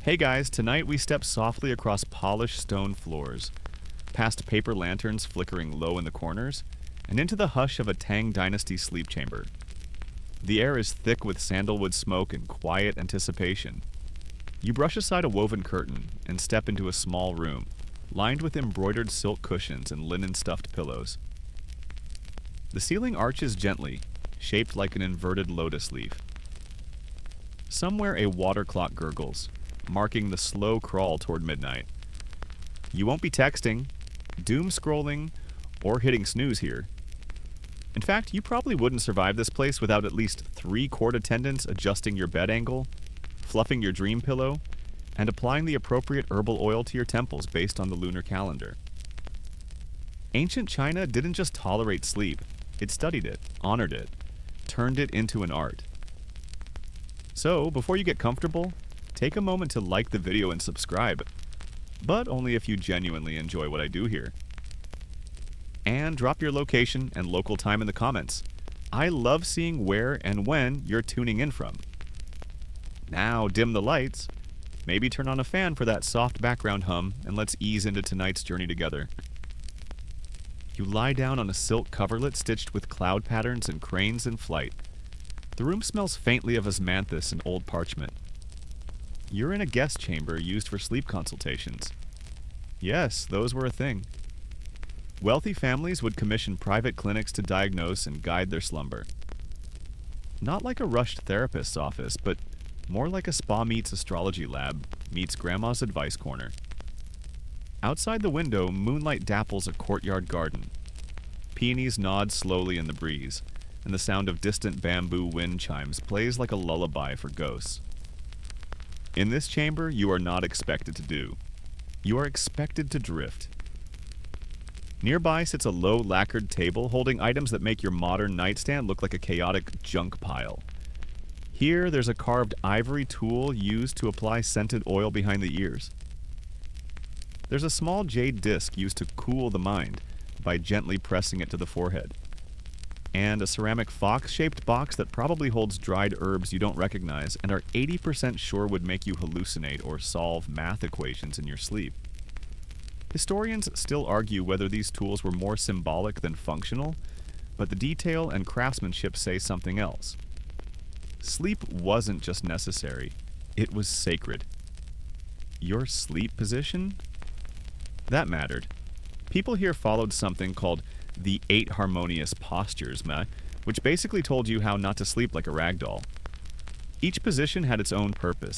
Hey guys, tonight we step softly across polished stone floors, past paper lanterns flickering low in the corners, and into the hush of a Tang Dynasty sleep chamber. The air is thick with sandalwood smoke and quiet anticipation. You brush aside a woven curtain and step into a small room, lined with embroidered silk cushions and linen stuffed pillows. The ceiling arches gently, shaped like an inverted lotus leaf. Somewhere a water clock gurgles, marking the slow crawl toward midnight. You won't be texting, doom scrolling, or hitting snooze here. In fact, you probably wouldn't survive this place without at least 3 court attendants adjusting your bed angle, fluffing your dream pillow, and applying the appropriate herbal oil to your temples based on the lunar calendar. Ancient China didn't just tolerate sleep, it studied it, honored it, turned it into an art. So, before you get comfortable, take a moment to like the video and subscribe, but only if you genuinely enjoy what I do here. And drop your location and local time in the comments. I love seeing where and when you're tuning in from. Now dim the lights, maybe turn on a fan for that soft background hum, and let's ease into tonight's journey together. You lie down on a silk coverlet stitched with cloud patterns and cranes in flight. The room smells faintly of osmanthus and old parchment. You're in a guest chamber used for sleep consultations. Yes, those were a thing. Wealthy families would commission private clinics to diagnose and guide their slumber. Not like a rushed therapist's office, but more like a spa meets astrology lab meets grandma's advice corner. Outside the window, moonlight dapples a courtyard garden. Peonies nod slowly in the breeze, and the sound of distant bamboo wind chimes plays like a lullaby for ghosts. In this chamber, you are not expected to do. You are expected to drift. Nearby sits a low lacquered table holding items that make your modern nightstand look like a chaotic junk pile. Here, there's a carved ivory tool used to apply scented oil behind the ears. There's a small jade disc used to cool the mind by gently pressing it to the forehead. And a ceramic fox-shaped box that probably holds dried herbs you don't recognize and are 80% sure would make you hallucinate or solve math equations in your sleep. Historians still argue whether these tools were more symbolic than functional, but the detail and craftsmanship say something else. Sleep wasn't just necessary, it was sacred. Your sleep position? That mattered. People here followed something called the 8 harmonious postures, which basically told you how not to sleep like a rag doll. Each position had its own purpose.